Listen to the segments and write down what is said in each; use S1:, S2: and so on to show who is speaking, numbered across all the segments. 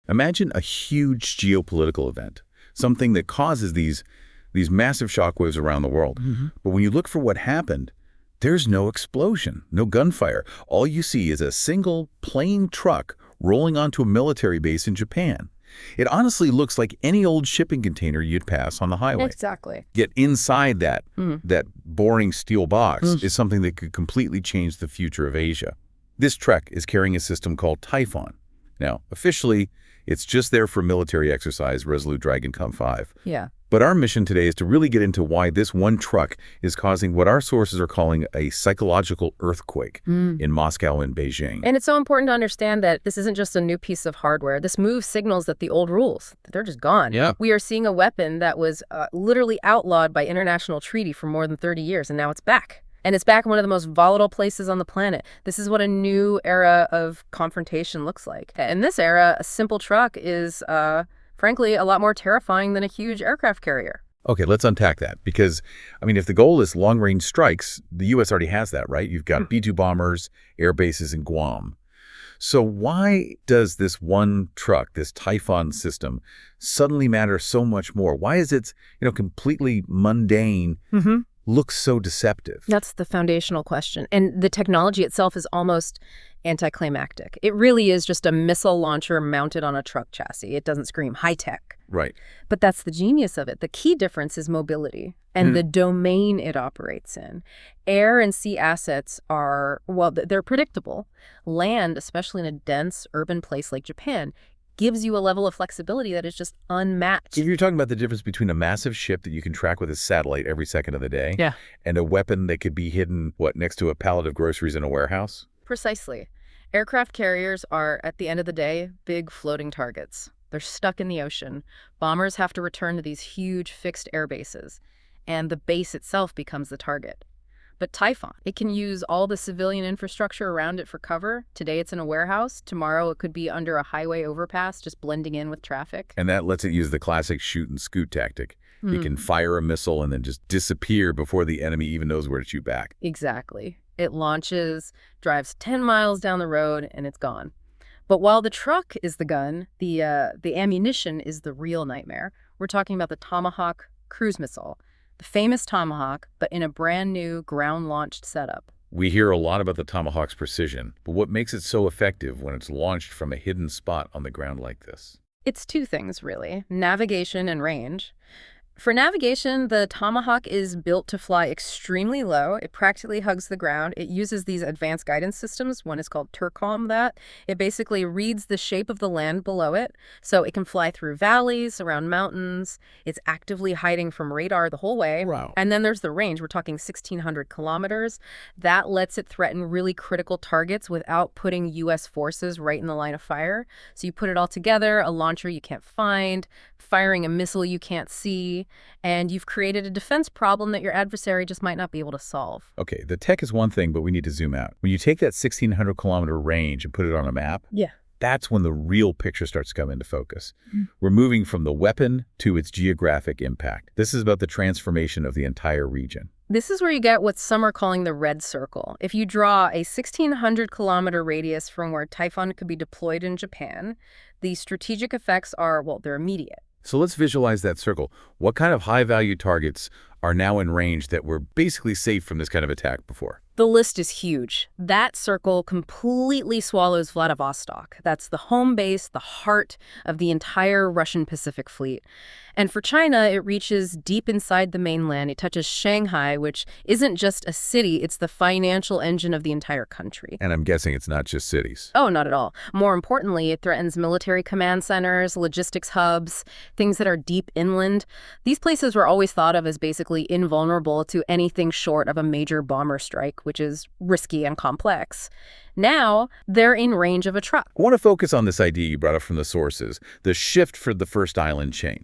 S1: Imagine a huge geopolitical event, something that causes these massive shockwaves around the world. But when you look for what happened, there's no explosion, no gunfire. All you see is a single plain truck rolling onto a military base in Japan. It honestly looks like any old shipping container you'd pass on the highway.
S2: Exactly.
S1: Yet inside that boring steel box is something that could completely change the future of Asia. This truck is carrying a system called Typhon. Now, officially, it's just there for military exercise, Resolute Dragon Comp 5.
S2: Yeah.
S1: But our mission today is to really get into why this one truck is causing what our sources are calling a psychological earthquake in Moscow and Beijing.
S2: And it's so important to understand that this isn't just a new piece of hardware. This move signals that the old rules, they're just gone.
S1: Yeah.
S2: We are seeing a weapon that was literally outlawed by international treaty for more than 30 years, and now it's back. And it's back in one of the most volatile places on the planet. This is what a new era of confrontation looks like. In this era, a simple truck is, frankly, a lot more terrifying than a huge aircraft carrier.
S1: Okay, let's unpack that because, I mean, if the goal is long-range strikes, the U.S. already has that, right? You've got B-2 bombers, air bases in Guam. So why does this one truck, this Typhon system, suddenly matter so much more? Why is it, completely mundane, looks so deceptive?
S2: That's the foundational question. And the technology itself is almost anticlimactic. It really is just a missile launcher mounted on a truck chassis. It doesn't scream high-tech.
S1: Right.
S2: But that's the genius of it. The key difference is mobility and the domain it operates in. Air and sea assets are, well, they're predictable. Land, especially in a dense urban place like Japan, gives you a level of flexibility that is just unmatched.
S1: If you're talking about the difference between a massive ship that you can track with a satellite every second of the day and a weapon that could be hidden, next to a pallet of groceries in a warehouse?
S2: Precisely. Aircraft carriers are, at the end of the day, big floating targets. They're stuck in the ocean. Bombers have to return to these huge fixed air bases, and the base itself becomes the target. But Typhon, it can use all the civilian infrastructure around it for cover. Today it's in a warehouse. Tomorrow it could be under a highway overpass, just blending in with traffic.
S1: And that lets it use the classic shoot and scoot tactic. You can fire a missile and then just disappear before the enemy even knows where to shoot back.
S2: Exactly. It launches, drives 10 miles down the road, and it's gone. But while the truck is the gun, the ammunition is the real nightmare. We're talking about the Tomahawk cruise missile, the famous Tomahawk, but in a brand new ground-launched setup.
S1: We hear a lot about the Tomahawk's precision, but what makes it so effective when it's launched from a hidden spot on the ground like this?
S2: It's two things, really: navigation and range. For navigation, the Tomahawk is built to fly extremely low. It practically hugs the ground. It uses these advanced guidance systems. One is called Turcom that. It basically reads the shape of the land below it, so it can fly through valleys, around mountains. It's actively hiding from radar the whole way.
S1: Wow.
S2: And then there's the range. We're talking 1,600 kilometers. That lets it threaten really critical targets without putting U.S. forces right in the line of fire. So you put it all together, a launcher you can't find, firing a missile you can't see, and you've created a defense problem that your adversary just might not be able to solve.
S1: Okay, the tech is one thing, but we need to zoom out. When you take that 1,600-kilometer range and put it on a map, that's when the real picture starts to come into focus. We're moving from the weapon to its geographic impact. This is about the transformation of the entire region.
S2: This is where you get what some are calling the red circle. If you draw a 1,600-kilometer radius from where Typhon could be deployed in Japan, the strategic effects are, well, they're immediate.
S1: So let's visualize that circle. What kind of high-value targets are now in range that were basically safe from this kind of attack before?
S2: The list is huge. That circle completely swallows Vladivostok. That's the home base, the heart of the entire Russian Pacific Fleet. And for China, it reaches deep inside the mainland. It touches Shanghai, which isn't just a city, it's the financial engine of the entire country.
S1: And I'm guessing it's not just cities.
S2: Oh, not at all. More importantly, it threatens military command centers, logistics hubs, things that are deep inland. These places were always thought of as basically invulnerable to anything short of a major bomber strike, which is risky and complex. Now, they're in range of a truck.
S1: I want to focus on this idea you brought up from the sources, the shift for the first island chain.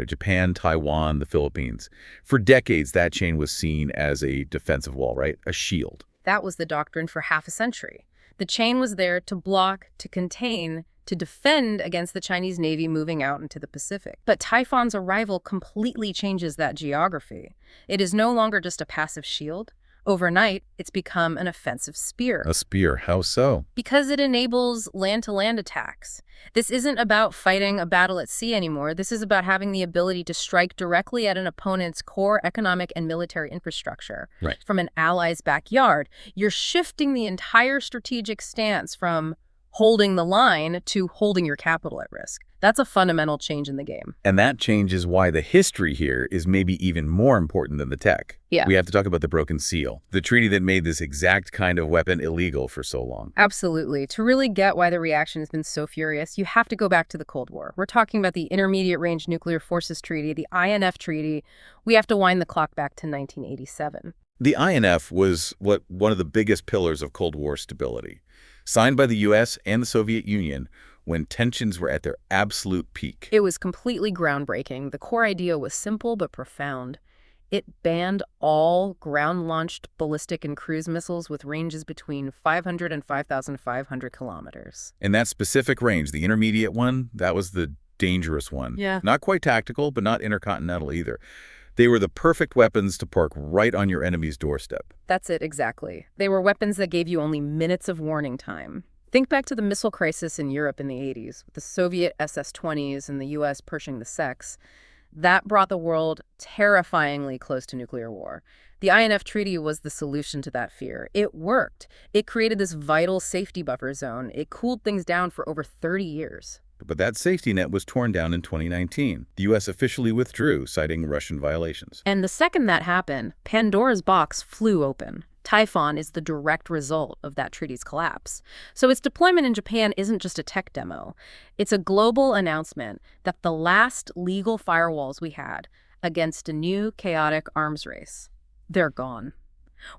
S1: Japan, Taiwan, the Philippines. For decades, that chain was seen as a defensive wall, right? A shield.
S2: That was the doctrine for half a century. The chain was there to block, to contain, to defend against the Chinese Navy moving out into the Pacific. But Typhon's arrival completely changes that geography. It is no longer just a passive shield. Overnight, it's become an offensive spear.
S1: A spear, how so?
S2: Because it enables land-to-land attacks. This isn't about fighting a battle at sea anymore. This is about having the ability to strike directly at an opponent's core economic and military infrastructure.
S1: Right.
S2: From an ally's backyard. You're shifting the entire strategic stance from holding the line to holding your capital at risk. That's a fundamental change in the game.
S1: And that change is why the history here is maybe even more important than the tech.
S2: Yeah.
S1: We have to talk about the Broken Seal, the treaty that made this exact kind of weapon illegal for so long.
S2: Absolutely. To really get why the reaction has been so furious, you have to go back to the Cold War. We're talking about the Intermediate Range Nuclear Forces Treaty, the INF Treaty. We have to wind the clock back to 1987.
S1: The INF was one of the biggest pillars of Cold War stability, signed by the U.S. and the Soviet Union when tensions were at their absolute peak.
S2: It was completely groundbreaking. The core idea was simple but profound. It banned all ground-launched ballistic and cruise missiles with ranges between 500 and 5,500 kilometers.
S1: And that specific range, the intermediate one, that was the dangerous one.
S2: Yeah.
S1: Not quite tactical, but not intercontinental either. They were the perfect weapons to park right on your enemy's doorstep.
S2: That's it, exactly. They were weapons that gave you only minutes of warning time. Think back to the missile crisis in Europe in the 80s, with the Soviet SS-20s and the U.S. Pershing the Sex. That brought the world terrifyingly close to nuclear war. The INF Treaty was the solution to that fear. It worked. It created this vital safety buffer zone. It cooled things down for over 30 years.
S1: But that safety net was torn down in 2019. The U.S. officially withdrew, citing Russian violations.
S2: And the second that happened, Pandora's box flew open. Typhoon is the direct result of that treaty's collapse. So its deployment in Japan isn't just a tech demo. It's a global announcement that the last legal firewalls we had against a new chaotic arms race, they're gone.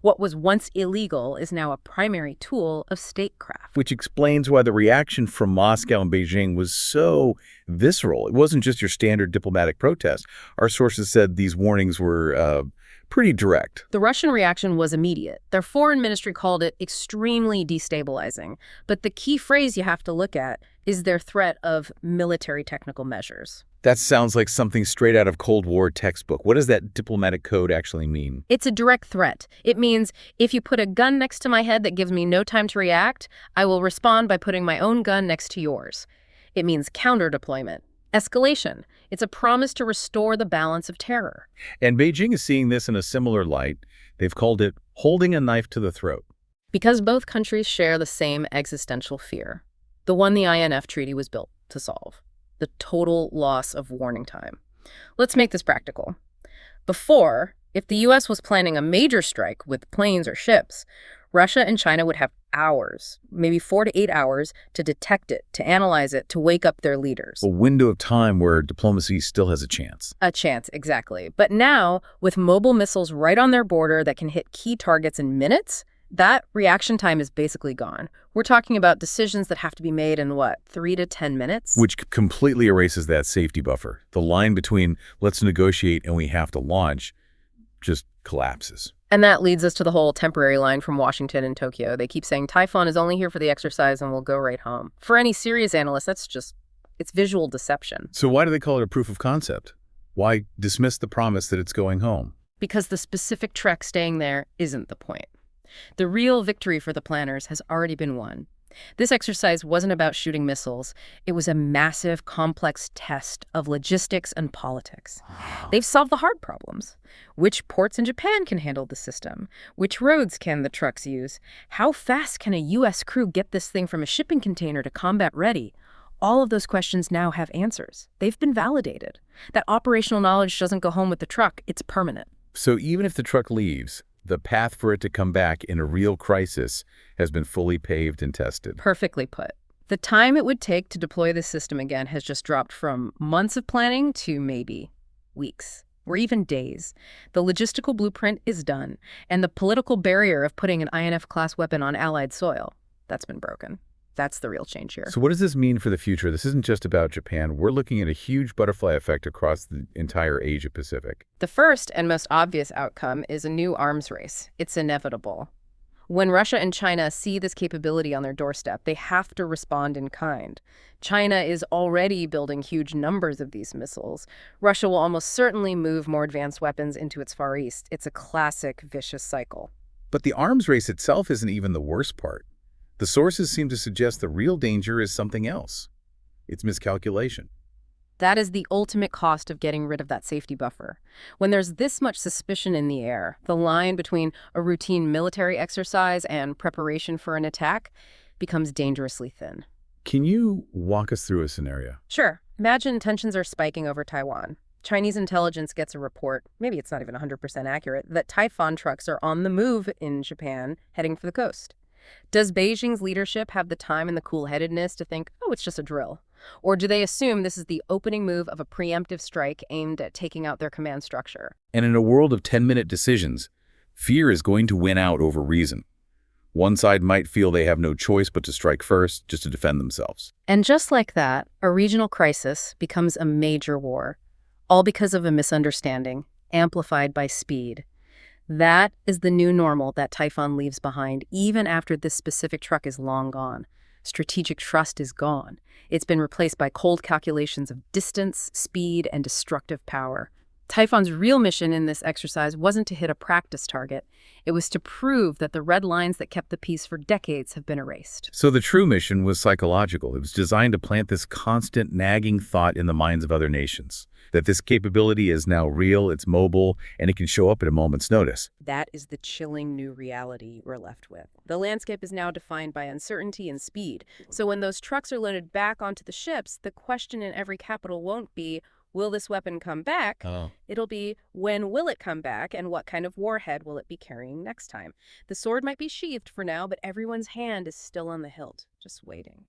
S2: What was once illegal is now a primary tool of statecraft.
S1: Which explains why the reaction from Moscow and Beijing was so visceral. It wasn't just your standard diplomatic protest. Our sources said these warnings were pretty direct.
S2: The Russian reaction was immediate. Their foreign ministry called it extremely destabilizing. But the key phrase you have to look at is their threat of military technical measures.
S1: That sounds like something straight out of Cold War textbook. What does that diplomatic code actually mean?
S2: It's a direct threat. It means if you put a gun next to my head that gives me no time to react, I will respond by putting my own gun next to yours. It means counter-deployment. Escalation. It's a promise to restore the balance of terror.
S1: And Beijing is seeing this in a similar light. They've called it holding a knife to the throat.
S2: Because both countries share the same existential fear, the one the INF Treaty was built to solve, the total loss of warning time. Let's make this practical. Before, if the U.S. was planning a major strike with planes or ships, Russia and China would have hours, maybe 4 to 8 hours, to detect it, to analyze it, to wake up their leaders.
S1: A window of time where diplomacy still has a chance.
S2: A chance, exactly. But now, with mobile missiles right on their border that can hit key targets in minutes, that reaction time is basically gone. We're talking about decisions that have to be made in, 3 to 10 minutes?
S1: Which completely erases that safety buffer. The line between let's negotiate and we have to launch just collapses.
S2: And that leads us to the whole temporary line from Washington and Tokyo. They keep saying Typhoon is only here for the exercise and will go right home. For any serious analyst, it's visual deception.
S1: So why do they call it a proof of concept? Why dismiss the promise that it's going home?
S2: Because the specific trek staying there isn't the point. The real victory for the planners has already been won. This exercise wasn't about shooting missiles. It was a massive, complex test of logistics and politics. They've solved the hard problems. Which ports in Japan can handle the system? Which roads can the trucks use? How fast can a U.S. crew get this thing from a shipping container to combat ready? All of those questions now have answers. They've been validated. That operational knowledge doesn't go home with the truck. It's permanent.
S1: So even if the truck leaves, the path for it to come back in a real crisis has been fully paved and tested.
S2: Perfectly put. The time it would take to deploy this system again has just dropped from months of planning to maybe weeks or even days. The logistical blueprint is done, and the political barrier of putting an INF-class weapon on Allied soil, that's been broken. That's the real change here.
S1: So what does this mean for the future? This isn't just about Japan. We're looking at a huge butterfly effect across the entire Asia-Pacific.
S2: The first and most obvious outcome is a new arms race. It's inevitable. When Russia and China see this capability on their doorstep, they have to respond in kind. China is already building huge numbers of these missiles. Russia will almost certainly move more advanced weapons into its Far East. It's a classic vicious cycle.
S1: But the arms race itself isn't even the worst part. The sources seem to suggest the real danger is something else. It's miscalculation.
S2: That is the ultimate cost of getting rid of that safety buffer. When there's this much suspicion in the air, the line between a routine military exercise and preparation for an attack becomes dangerously thin.
S1: Can you walk us through a scenario?
S2: Sure, imagine tensions are spiking over Taiwan. Chinese intelligence gets a report, maybe it's not even 100% accurate, that Typhoon trucks are on the move in Japan, heading for the coast. Does Beijing's leadership have the time and the cool-headedness to think, oh, it's just a drill? Or do they assume this is the opening move of a preemptive strike aimed at taking out their command structure?
S1: And in a world of 10-minute decisions, fear is going to win out over reason. One side might feel they have no choice but to strike first, just to defend themselves.
S2: And just like that, a regional crisis becomes a major war, all because of a misunderstanding, amplified by speed. That is the new normal that Typhoon leaves behind, even after this specific truck is long gone. Strategic trust is gone. It's been replaced by cold calculations of distance, speed, and destructive power. Typhoon's real mission in this exercise wasn't to hit a practice target. It was to prove that the red lines that kept the peace for decades have been erased.
S1: So the true mission was psychological. It was designed to plant this constant nagging thought in the minds of other nations, that this capability is now real, it's mobile, and it can show up at a moment's notice.
S2: That is the chilling new reality we're left with. The landscape is now defined by uncertainty and speed. So when those trucks are loaded back onto the ships, the question in every capital won't be, will this weapon come back? It'll be, when will it come back, and what kind of warhead will it be carrying next time? The sword might be sheathed for now, but everyone's hand is still on the hilt, just waiting.